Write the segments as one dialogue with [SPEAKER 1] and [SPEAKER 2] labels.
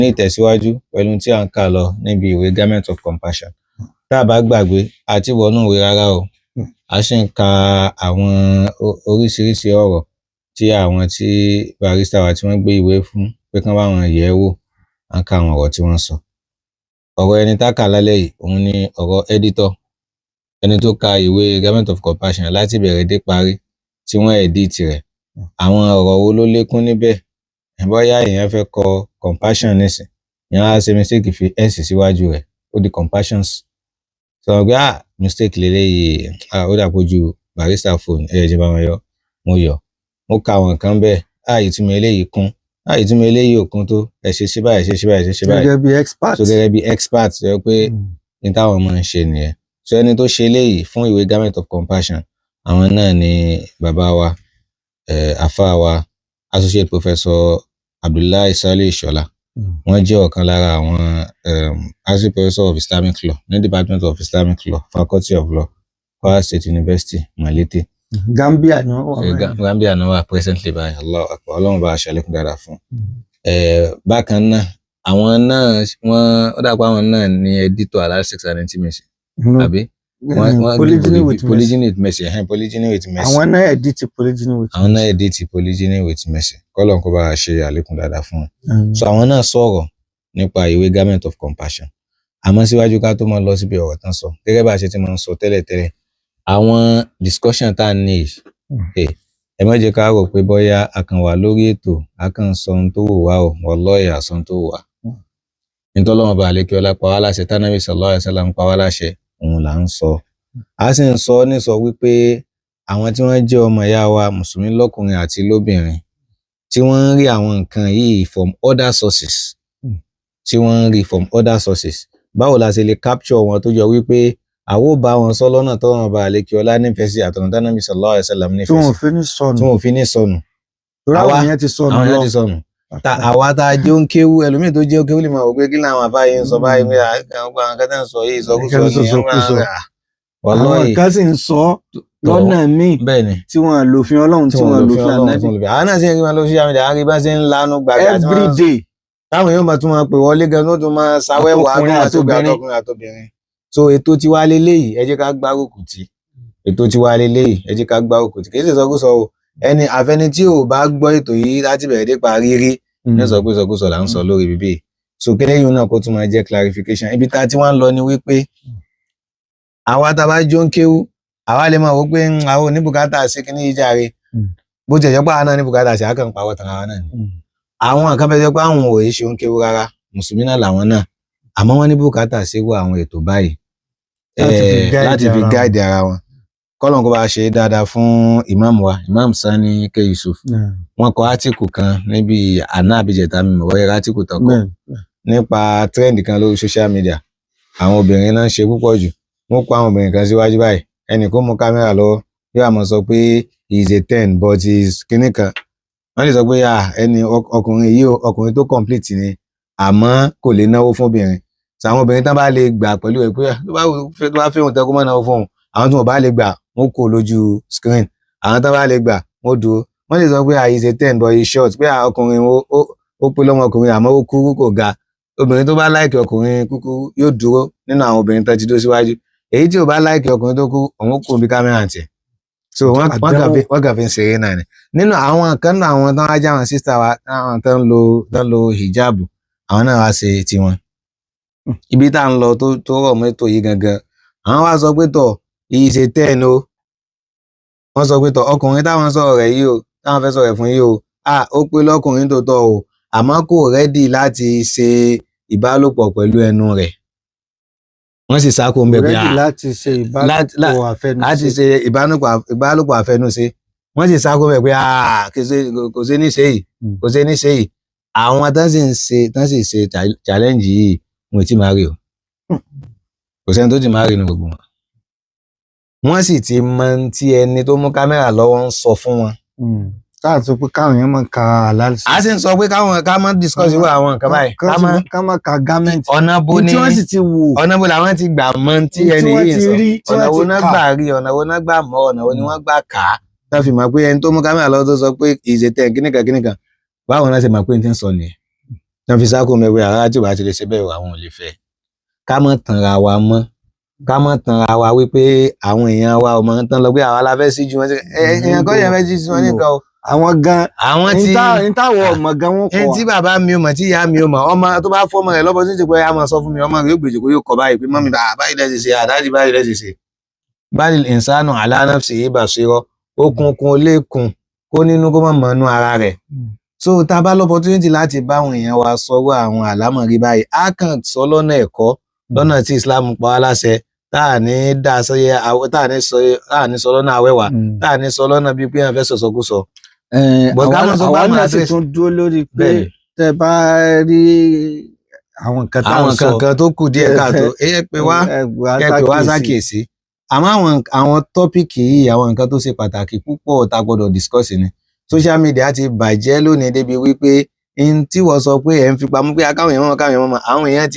[SPEAKER 1] ní ìtẹ̀síwájú pẹ̀lú tí à ń kà lọ níbi ìwé Garment of Compassion. Tá a bá gbàgbé àti wọnú ìwé rárá o, a sì ń ka àwọn oríṣiríṣi ọ̀rọ̀ tí àwọn tí barrister wa tí wọ́n gbé ìwé fún pé kán bá wọn yẹ̀ ẹ́ wò, à ń ka àwọn ọ̀rọ̀ tí wọ́n sọ. Ọ̀rọ̀ ẹni tá kà lálẹ́ yìí òun ni ọ̀rọ̀ editor, ẹni tó ka ìwé Garment of Compassion láti bẹ̀rẹ̀ dé parí tí wọ́n edit rẹ̀. Àwọn ọ̀rọ̀ wo ló lékún níbẹ̀? Bóyá èèyàn fẹ́ kọ compassion nísìn, èèyàn á ṣe mistake fi s síwájú rẹ̀, ó di compassions. Sọ pé mistake lélẹ́yìí, ó dàpọ̀jù barrister phone, jẹ́ bá wọn yọ, mo yọ. Mo ka àwọn nǹkan bẹ́ẹ̀, ìtumọ̀ eléyìí kún, ìtumọ̀ eléyìí ò kún tó, ẹ ṣe ṣe báyìí, ṣe ṣe báyìí, ṣe ṣe báyìí.
[SPEAKER 2] Gẹ́gẹ́ bí expert.
[SPEAKER 1] So gẹ́gẹ́ bí expert sọ pé ní táwọn máa ń ṣe nìyẹn. So ẹni tó ṣe eléyìí fún ìwé Garment of Compassion, àwọn náà ni bàbá wa, àfáà wa, Associate Professor Abdullahi Salih Ishola. Wọ́n jẹ́ ọ̀kan lára àwọn Associate Professor of Islamic Law ní Department of Islamic Law, Faculty of Law, Kwara State University, Malete.
[SPEAKER 2] Gambia ni wọ́n wà.
[SPEAKER 1] Gambia ni wọ́n wà presently báyìí. Allahu Akbar, Ọlọ́run bá a ṣàlékún dáadáa fún. Bákan náà, àwọn náà ó dàpọ̀ àwọn náà ni editor Al-Sex and Intimacy. Àbí? Polygyny with Mercy. Polygyny with Mercy.
[SPEAKER 2] Àwọn náà edit Polygyny with Mercy.
[SPEAKER 1] Àwọn náà edit Polygyny with Mercy. Kọ́lọ́n kó bá a ṣe àlékún dáadáa fún wọn. So àwọn náà sọ̀rọ̀ nípa ìwé Garment of Compassion. Àmọ́ síwájú ká tó máa lọ síbi ọ̀rọ̀ tán sọ, gẹ́gẹ́ bá a ṣe ti máa ń sọ tẹ́lẹ̀tẹ́lẹ̀, àwọn discussion tá a ní yìí, ẹ má jẹ́ ká rò pé bóyá a kàn wà lórí ètò, a kàn sọ ohun tó wù wá o, wallahi a sọ ohun tó wù wá. Nítorí Ọlọ́run bá àlékí ọlá pa wá láṣẹ, tánàbí sallallahu alaihi wasallam pa wá láṣẹ, òun là ń sọ. A sì ń sọ ní sọ wípé àwọn tí wọ́n jẹ́ ọmọ ìyá wa mùsùlùmí lọ́kùnrin àti lóbìnrin tí wọ́n ń rí àwọn nǹkan yìí from other sources, báwo la ṣe lè capture wọn tó jọ wípé àwo bá wọn sọ lọ́nà tó wọn bá àlékí ọlá nífẹ̀ẹ́ sí àtọ̀nà tánàbí sallallahu alaihi wasallam nífẹ̀ẹ́ sí. Tí wọ́n fi ní sọnù.
[SPEAKER 2] Àwọn yẹn ti sọnù.
[SPEAKER 1] Àwa tá a jẹ́ òǹkéwú, ẹlòmíì tó jẹ́ òǹkéwú lè máa wò pé kí làwọn àbáyé ń sọ báyìí pé àwọn nǹkan tẹ́ ń sọ yìí ìsọkúsọ ni
[SPEAKER 2] àwọn kan sì ń sọ lọ́nà míì tí wọ́n lòfin Ọlọ́run, tí wọ́n lòfin Ànábì.
[SPEAKER 1] Àwọn náà sì ń rí wọn lórí social media, àwọn ibà ṣe ń lanu gbàgbé
[SPEAKER 2] every day.
[SPEAKER 1] Táwọn yóò máa tún máa pè wọlé gan tó tún máa ṣàwẹ́wò ọkùnrin àtobìnrin. So ètò tiwa leléyìí, ẹ jẹ́ ká gbárùkù tì. Ètò tiwa leléyìí, ẹ jẹ́ ká gbárùkù tì. Kì í ṣe sọkúsọ o, ẹni àfẹni tí ò bá gbọ́ ètò yìí láti bẹ̀rẹ̀ dé parí rí ní sọkúsọ là ń sọ lórí bíbí. So kéde yìí náà kó tún máa jẹ́ clarification. Ibi tá a ti wá ń lọ ni wípé àwa tá a bá jó ń kéwú, àwa lè máa wò pé àwọn oníbùkátà sí kíní yìí jàre, bó ti ẹ̀jẹ̀ pé àwọn náà oníbùkátà sí àkàn pàwọ́ tàn ara náà ni. Àwọn kan fẹ́ jẹ́ pé àwọn ò ṣe ń kéwú rárá, mùsùlùmí náà làwọn náà, àmọ́ wọ́n ní bùkátà sí wọ àwọn ètò báyìí láti fi gáìdì ara wọn. Kọ́lọ́n kó bá ṣe dáadáa fún ìmáàmù wa, Imam Sani K. Yusuf. Wọ́n kọ átíkù kan níbi àná àbíjẹta mímọ̀ wọ́yẹ átíkù tó kọ nípa trend kan lórí social media. Àwọn obìnrin náà ń ṣe púpọ̀ jù. Wọ́n kó àwọn obìnrin kan síwájú báyìí, ẹnì kó mú kámẹ́rà lọ́wọ́ yóò àmọ́ sọ pé he is a 10 but he is kíní kan. Wọ́n lè sọ pé ẹni ọkùnrin yìí ọkùnrin tó complete ni, àmọ́ kò lè náwó fún obìnrin. So àwọn obìnrin tán bá lè gbà pẹ̀lú ẹ̀ pé tó bá fẹ́ òun tẹ́kọ́ mọ́ náwó fún òun, àwọn tí wọ́n bá lè gbà wọ́n kó lójú screen, àwọn tán bá lè gbà wọ́n dúró. Wọ́n lè sọ pé he is a 10 but he is short, pé ọkùnrin ó pé lọ́mọ ọkùnrin àmọ́ ó kúrú kò ga. Obìnrin tó bá láìkì ọkùnrin kúkúrú yóò dúró nínú àwọn obìnrin tó ti dó síwájú. Èyí tí ò bá láìkì ọkùnrin tó kú, òun kò bí kámẹ́rà tiẹ̀. So wọ́n kàn fi ń ṣeré náà ni. Nínú àwọn kan náà àwọn tán wájú àwọn sísá wa, àwọn tán lo hijab, àwọn náà wá ṣe tiwọn. Ibi tá ń lọ tó rọ̀ mọ́ ètò yìí gangan, àwọn wá sọ pé tọ̀ ìṣe 10 o. Wọ́n sọ pé tọ̀ ọkùnrin táwọn sọ̀rọ̀ rẹ̀ yìí o, táwọn fẹ́ sọ̀rọ̀ rẹ̀ fún yìí o, ó pé lọ́kùnrin tó tọ́ o, àmọ́ kò rẹ́dì láti ṣe ìbálòpọ̀ pẹ̀lú ẹnu rẹ̀. Wọ́n sì sáko ń bẹ̀ pé
[SPEAKER 2] láti ṣe
[SPEAKER 1] ìbálòpọ̀ àfẹnusẹ. Wọ́n sì sáko ń bẹ̀ pé kò ṣe ní ṣe yìí, kò ṣe ní ṣe yìí. Àwọn tán sì ṣe challenge yìí wọn ti máa rí o. Kò sẹ́ni tó ti máa rí ní gbogbo wọn. Wọ́n sì ti mọ tí ẹni tó mú kámẹ́rà lọ́wọ́ ń sọ fún wọn.
[SPEAKER 2] Káàtó pé káwọn èèyàn máa ka àlàálì.
[SPEAKER 1] A sì ń sọ pé ká máa discuss irú àwọn nǹkan báyìí.
[SPEAKER 2] Ká máa ka garment.
[SPEAKER 1] Ọ̀nà bo ni
[SPEAKER 2] tí wọ́n sì ti wò.
[SPEAKER 1] Ọ̀nà bo làwọn ti gbà mọ tí ẹni yìí sọ. Ọ̀nà wo náà gbà rí, ọ̀nà wo náà gbà mọ̀, ọ̀nà wo ni wọ́n gbà kà á. Tá fi mọ̀ pé ẹni tó mú kámẹ́rà lọ́wọ́ tó sọ pé ìṣètẹ̀ kíníkan. Báwo náà ṣe mọ̀ pé n ti ń sọ nìyẹn. wọ́n fi sáko mẹ́wẹ́ ara tí ò bá ti lè ṣe bẹ́ẹ̀ àwọn ò lè fẹ́. Ká mọ̀ tanra wa mọ́, ká mọ̀ tanra wa wípé àwọn èèyàn wa ò mọ̀ ń tán lọ pé àwa la fẹ́ síjú wọn èèyàn kọ́ yẹn fẹ́ síjú wọn nìkan o.
[SPEAKER 2] Àwọn gan
[SPEAKER 1] àwọn tí
[SPEAKER 2] táwọn ọmọ gan wọn kọ
[SPEAKER 1] ẹni tí bàbá mi ò mọ̀ tí ìyá mi ò mọ̀ ọmọ tó bá fọmọ rẹ̀ lọ́bọ̀ sí ti pé a máa sọ fún mi ọmọ rẹ̀ yóò gbèjò kó yóò kọ báyìí pé mọ́mí báyìí lẹ́sì ṣe àdájì báyìí lẹ́sì ṣe. Bal insanu ala nafsihi basira okunkun olékun kó nínú kó mọ̀ mọ́nú ara rẹ̀. So tá a bá l'opportunity láti bá àwọn èèyàn wa sọ̀rọ̀ àwọn àlámọ̀rí báyìí á kàn sọ lọ́nà ẹ̀kọ́ lọ́nà tí Islam pa wá láṣẹ táà ní dá sọyẹ táà ní sọ lọ́nà àwẹ̀wà táà ní sọ lọ́nà bíi pé èèyàn fẹ́ sọ̀sọ̀kúsọ.
[SPEAKER 2] Àwọn náà sì tún dúró lórí pé tẹ bá rí àwọn nǹkan tá à ń sọ
[SPEAKER 1] àwọn kankan tó kù díẹ̀ káàtó ẹ pé wá ṣàkíyèsí. Àmọ́ àwọn tọ́pìkì yìí àwọn nǹkan tó ṣe pàtàkì púpọ̀ tá a gbọ́dọ̀ discuss ni. Social media ti bàjẹ́ lónìí débi wípé in tí wọ́n sọ pé ẹ̀ ń fi pamọ́ pé káwọn èèyàn mọ̀ àwọn èèyàn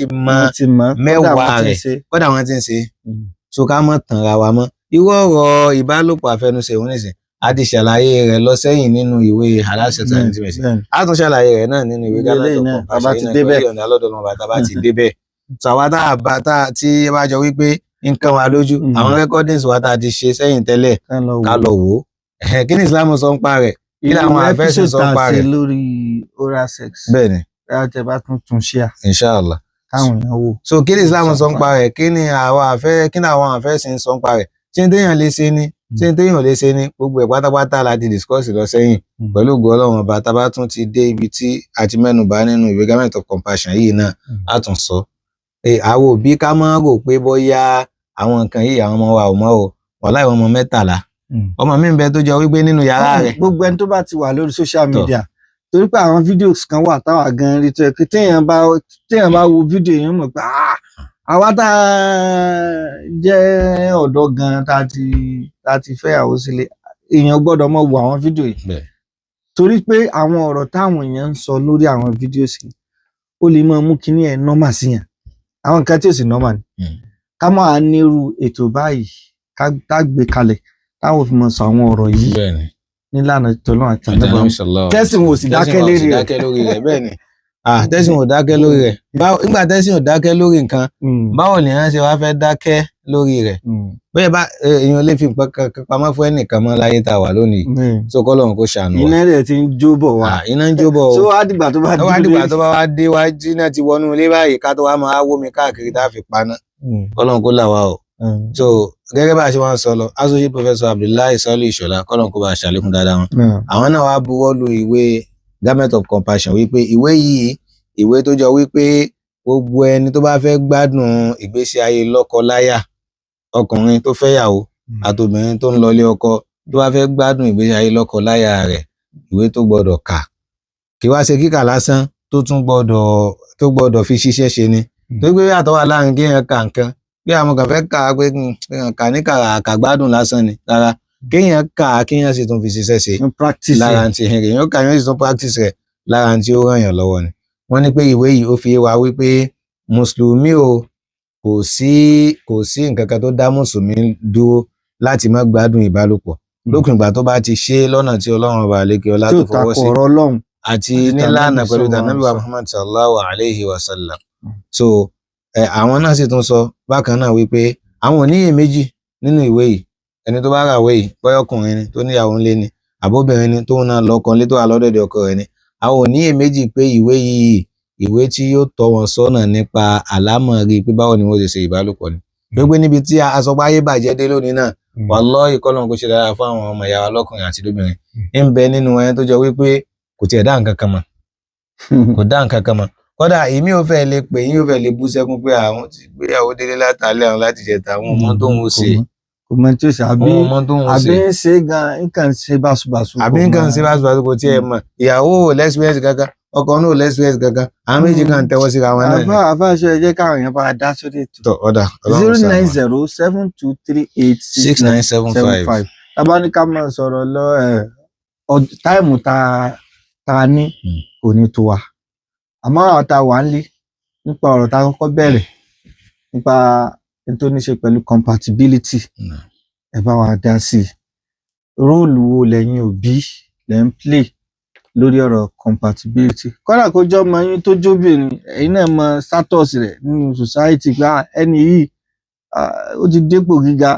[SPEAKER 1] ti mọ mẹ́wàá rẹ̀ kódà wọ́n ti ń ṣe. So ká mọ̀ tanra wa mọ́. Irú ọ̀rọ̀ ìbálòpọ̀ àfẹnusẹ òun nìsín a ti ṣàlàyé rẹ̀ lọ sẹ́yìn nínú ìwé halal sex and intimacy. A tún ṣàlàyé rẹ̀ náà nínú ìwé débẹ̀. So àwa tí ẹ bá jọ wípé nǹkan wa lójú àwọn recordings wa tá a ti ṣe sẹ́yìn tẹ́lẹ̀ ká lọ wò ó. Kí ni Islam sọ ń pa rẹ̀? Kí ni àwọn àfẹ́sìn sọ ń pa rẹ̀?
[SPEAKER 2] lórí oral sex.
[SPEAKER 1] Bẹ́ẹ̀ni.
[SPEAKER 2] Tẹ bá tún ṣíà.
[SPEAKER 1] Inshallah.
[SPEAKER 2] Káwọn èèyàn wò.
[SPEAKER 1] So kí ni Islam sọ ń pa rẹ̀? Kí ni àwọn àfẹ́sìn sọ ń pa rẹ̀? Ṣé n téèyàn lè ṣe ni? Ṣé n téèyàn lè ṣe ni? Gbogbo ẹ̀ pátápátá la ti discuss lọ sẹ́yìn. Pẹ̀lú ògo Ọlọ́run ọba tá a bá tún ti dé ibi tí a ti mẹ́nubà nínú ìwé Garment of Compassion yìí náà á tún sọ. Àwọn òbí ká máa rò pé bóyá àwọn nǹkan yìí àwọn ọmọ wa ò mọ̀ o wàláhì ọmọ 13 ọmọ mi ń bẹ tó jọ wípé nínú yàrá rẹ̀.
[SPEAKER 2] Gbogbo ẹni tó bá ti wà lórí social media torí pé àwọn fídíòs kan wà táwa gan rí tó yẹ pé téèyàn bá wo fídíò yẹn mọ̀ pé àwa tá a jẹ́ ọ̀dọ́ gan tá a ti fẹ́ àwọn sílé èèyàn gbọ́dọ̀ mọ̀ wo àwọn fídíò yìí torí pé àwọn ọ̀rọ̀ táwọn èèyàn ń sọ lórí àwọn fídíòs yìí ó lè máa mú kíní ẹ̀ nọ́mà síyàn àwọn nǹkan tí ò sì nọ́mà ni ká máa nírú ètò báyìí ká gbé kalẹ̀ táwọn fi mọ̀ sọ àwọn ọ̀rọ̀ yìí nílànà tọ́lọ́ àti àdébọ̀ tẹ́sìn ò sì dákẹ́ lórí rẹ̀
[SPEAKER 1] bẹ́ẹ̀ ni tẹ́sìn ò dákẹ́ lórí rẹ̀ nígbà tẹ́sìn ò dákẹ́ lórí nǹkan báwo ni wọ́n ṣe wá fẹ́ dákẹ́ lórí rẹ̀ bẹ́ẹ̀ bá èèyàn lè fi nǹkan kan pamọ́ fún ẹnìkan mọ́ láyé tá a wà lónìí so kọ́lọ́run kó ṣàánú wa.
[SPEAKER 2] iná rẹ̀ ti ń jó bọ̀ wá.
[SPEAKER 1] Iná ń jó bọ̀ o.
[SPEAKER 2] so wá dìgbà tó bá
[SPEAKER 1] wá dé wájú náà ti wọnú ilé báyìí ká tó wá máa wómi káàkiri tá a fi paná kọ́lọ́run kó là wá o. So gẹ́gẹ́ bá a ṣe wọ́n sọ lọ associate professor Abdullahi Saliu Ìṣọ̀lá kọ́lọ́run kó bá a ṣàlékún dáadáa wọn. Àwọn náà wá buwọ́ lu ìwé Garment of Compassion wípé ìwé yìí ìwé tó jọ wípé gbogbo ẹni tó bá fẹ́ gbádùn ìgbésí ayé lọ́kọ-láyà ọkùnrin tó fẹ́yàwó àtobìnrin tó ń lọlé ọkọ tó bá fẹ́ gbádùn ìgbésí ayé lọ́kọ-láyà rẹ̀ ìwé tó gbọ́dọ̀ kà kí wá ṣe kíkà lásán tó gbọ́dọ̀ fi ṣiṣẹ́ ṣe ni tó gbé yàtọ̀ wà láàrin kéèyàn kà nǹkan bí àwọn kan fẹ́ kà á pé kà ní kàgbádùn lásán ni rárá kéèyàn kà á kéèyàn sì tún fi ṣiṣẹ́ ṣe lára ti èèyàn kà yóò sì tún practice rẹ̀ lára tí ó ràn yàn lọ́wọ́ ni. Wọ́n ní pé ìwé yìí ó fi wá wípé mùsùlùmí o kò sí nǹkan kan tó dá mùsùlùmí dúró láti má gbádùn ìbálòpọ̀ lókùn ìgbà tó bá ti ṣe lọ́nà tí Ọlọ́run ọba àlékè ọlá tó fọwọ́ sí àti nílànà pẹ̀lú Ànábì wa Muhammad sallallahu alayhi wa sallam. So àwọn náà sì tún sọ bákan náà wípé àwọn ò níyè méjì nínú ìwé yìí ẹni tó bá ra ìwé yìí bóyá ọkùnrin ni tó níyàwó ńlé ni àbóbìnrin ni tóun náà lọ́kàn lé tó wà lọ́dọ̀dẹ̀ ọkọ rẹ̀ ni àwọn ò níyè méjì pé ìwé yìí ìwé tí yóò tọ́ wọn sọ́nà nípa àlámọ̀rí pé báwo ni wọ́n ṣe ṣe ìbálòpọ̀ ni. Gbogbo níbi tí asọpáyé bàjẹ́ dé lónìí náà wallahi kọ́lọ́run kó ṣe dára fún àwọn ọmọ ìyá wa lọ́kùnrin àti lóbìnrin ń bẹ nínú ẹni tó jọ wípé kò tiẹ̀ dá nǹkan kan mọ̀ kò dá nǹkan kan mọ̀ kódà èmi ò fẹ́ lè pè yín ò fẹ́ lè bú sẹ́kún pé àwọn ti gbéyàwó délé látàlẹ́ àwọn láti jẹta àwọn ọmọ tó ń ṣe
[SPEAKER 2] kò mọ tí ó ṣe àbí ń ṣe gan nǹkan ṣe báṣubàṣu
[SPEAKER 1] kò tiẹ̀ mọ̀ ìyàwó ò lẹ́sìpẹ́sì kankan ọkọ náà ò lẹ́sìpẹ́sì kankan àwọn méjì kan tẹ́wọ́ síra wọn náà ni.
[SPEAKER 2] àfáàṣọ ẹ jẹ́ káwọn èèyàn bá dá sórí ètò.
[SPEAKER 1] tọ ọ̀dà
[SPEAKER 2] 09072386975 tabaníkà máa sọ̀rọ̀ lọ táìmù ta ní kò ní tó wa àmọ́ àwọn tá a wà ń lé nípa ọ̀rọ̀ tá a kọ́kọ́ bẹ̀rẹ̀ nípa tó ní ṣe pẹ̀lú compatibility ẹ bá wa dá sí i róòlù wo lẹ́yìn òbí lẹ́ ń play lórí ọ̀rọ̀ compatibility kódà kó jọ ọmọ yín tó jóbìnrin ẹ̀yin náà mọ status rẹ̀ nínú society pé ẹni yìí ó ti dépò gíga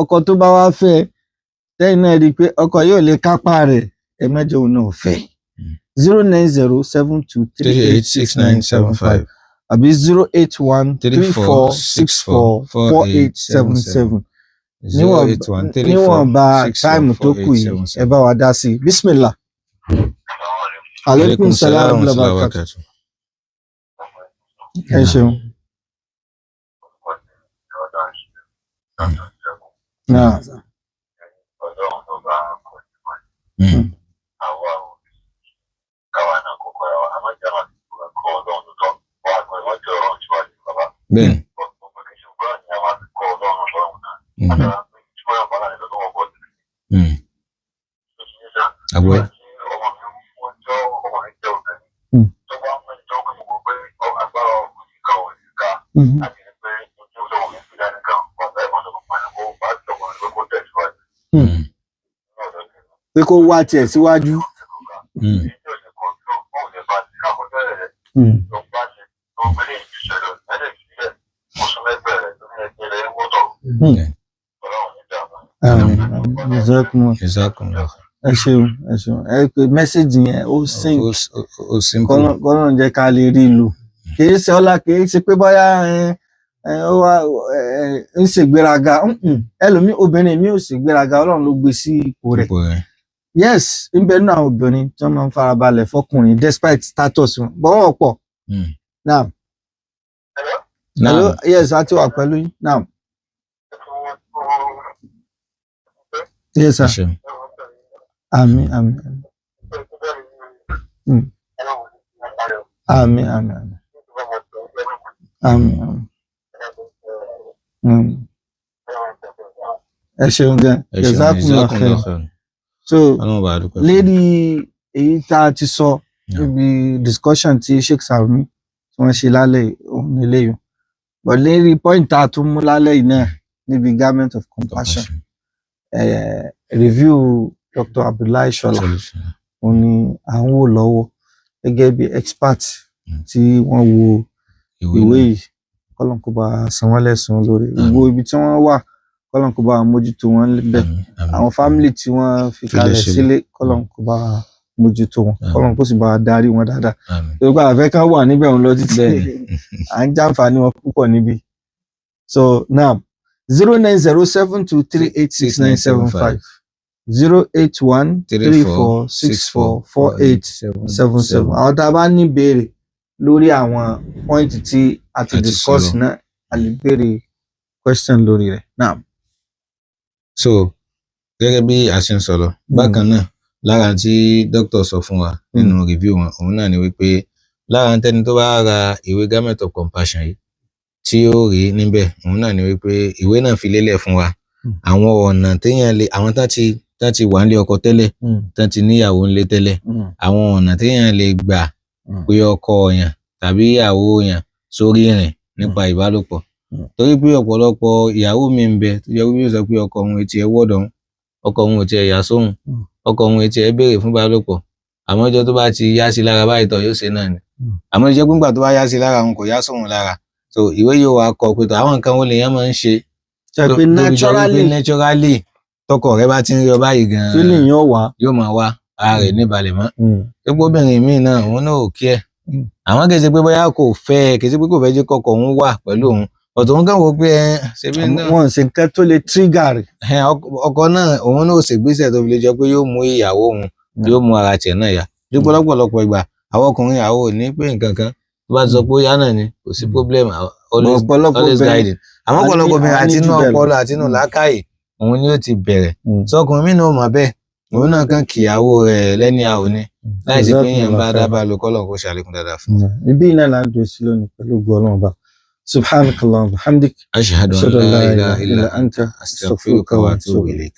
[SPEAKER 2] ọkọ tó bá wá fẹ́ tẹ́yìn náà rí i pé ọkọ yóò lè kápá rẹ̀ ẹ mẹ́jọ òun náà fẹ́ 09072386975 àbí 08134644877 níwọ̀nba táìmù tó kù yìí ẹ bá wa dá sí i bismillah. aleykum salaam wa barakatuh. ẹ ṣeun. náà.
[SPEAKER 1] Bẹ́ẹ̀ni. Àgbẹ̀.
[SPEAKER 2] Pé kó wá tiẹ̀ síwájú. Ẹ ṣeun ẹ pé mẹ́sẹ̀gì yẹn ó sink kọ́nà jẹ́ ká lè rí lò kìí ṣe ọlá kìí ṣe pé bóyá ó wá ń ṣègbéraga ẹlòmíì obìnrin mi ò ṣègbéraga Ọlọ́run ló gbé sí ipò rẹ̀ yes ń bẹ nínú àwọn obìnrin tí wọ́n máa ń farabalẹ̀ fọkùnrin despite status wọn bọ́wọ́ pọ̀ now hello yes a ti wà pẹ̀lú yín now yes sir. Àmín àmín àmín àmín àmín ẹ ṣeun gan jazakumullahu khairan so lérí èyí tá a ti sọ níbi discussion tí Sheikh Sarumi tí wọ́n ṣe lálẹ́ òun eléyìí but lérí point tá a tún mú lálẹ́ yìí náà níbi Garment of Compassion review Dr. Abdullahi Shola òun ni à ń wò lọ́wọ́ gẹ́gẹ́ bí expert tí wọ́n wo ìwé yìí kọ́lọ́n kó bá san wọ́n lẹ́san lórí gbogbo ibi tí wọ́n wà kọ́lọ́n kó bá mójútó wọn bẹ̀ àwọn family tí wọ́n fi kalẹ̀ sílé kọ́lọ́n kó bá mójútó wọn kọ́lọ́n kó sì bá darí wọn dáadáa gbogbo àfẹ́ kan wà níbẹ̀ òun lọ títí à ń jàǹfààní wọn púpọ̀ níbi so now 09072386975 08134644877 àwọn tá a bá ní béèrè lórí àwọn pọ́ìntì tí a ti discuss náà a lè béèrè question lórí rẹ̀ náà.
[SPEAKER 1] so gẹ́gẹ́ bí a ṣe ń sọ̀rọ̀ bákan náà lára tí dókítà sọ fún wa nínú review wọn òun náà ni wípé lára tẹni tó bá ra ìwé Garment of Compassion yìí tí ó rí níbẹ̀ òun náà ni wípé ìwé náà fi lélẹ̀ fún wa àwọn ọ̀nà téèyàn lè àwọn tán ti wà nílé ọkọ tẹ́lẹ̀ tán ti níyàwó nílé tẹ́lẹ̀ àwọn ọ̀nà téèyàn lè gbà pé ọkọ yàn tàbí ìyàwó yàn sórí ìrìn nípa ìbálòpọ̀ torí pé ọ̀pọ̀lọpọ̀ ìyàwó mi ń bẹ tó jẹ́ wípé ó sọ pé ọkọ òun etí ẹ wọ́dọ̀ ọkọ òun ò tiẹ̀ yà sóhun ọkọ òun etí ẹ béèrè fún ìbálòpọ̀ àmọ́ ọjọ́ tó bá ti yá sí lára báyìí tọ̀ yóò ṣe náà ni àmọ́ ìjẹ́ pínpà tó bá yá sí lára òun kò yá sóhun lára so ìwé yóò wá kọ pé àwọn nǹkan wo lèèyàn máa ń ṣe naturally tọkọ rẹ bá ti ń rí ọ báyìí gan
[SPEAKER 2] feeling
[SPEAKER 1] yóò máa wá ara rẹ̀ níbalẹ̀ mọ́ gbogbo obìnrin míì náà òun náà ò kí ẹ àwọn kì í ṣe pé bóyá kò fẹ́ kì í ṣe pé kò fẹ́ jẹ́ kọkọ òun wà pẹ̀lú òun ọ̀tọ̀ òun kàn wò pé ṣe bí náà
[SPEAKER 2] wọn ṣe nǹkan tó lè trigger rẹ̀
[SPEAKER 1] ọkọ náà òun náà ò ṣègbésẹ̀ tó fi lè jọ pé yóò mú ìyàwó òun yóò mú ara tiẹ̀ náà yá dípò lọ́pọ̀lọpọ̀ ìgbà àwọn ọkùnrin àwọn ò ní pé nǹkan kan tó bá sọ pé ó yá náà ni kò sí problem always guiding àmọ́ ọ̀pọ̀lọpọ̀ obìnrin àti inú ọpọlọ àti inú làákàyè òun ni ó ti bẹ̀rẹ̀ sọkùnrin mí náà mọ̀ bẹ́ẹ̀ òun náà kàn kìyàwó rẹ̀ lẹ́ni àwọn ni láì sí pé èèyàn bá dábàá lo kọ́lọ̀ kó ṣàlékún dáadáa fún un.
[SPEAKER 2] ibi iná là ń dùn sí lónìí pẹ̀lú ògo Ọlọ́run bá subhanakallahumma wa bihamdik
[SPEAKER 1] ashhadu an la ilaha illa anta astaghfiruka wa atubu ilayk.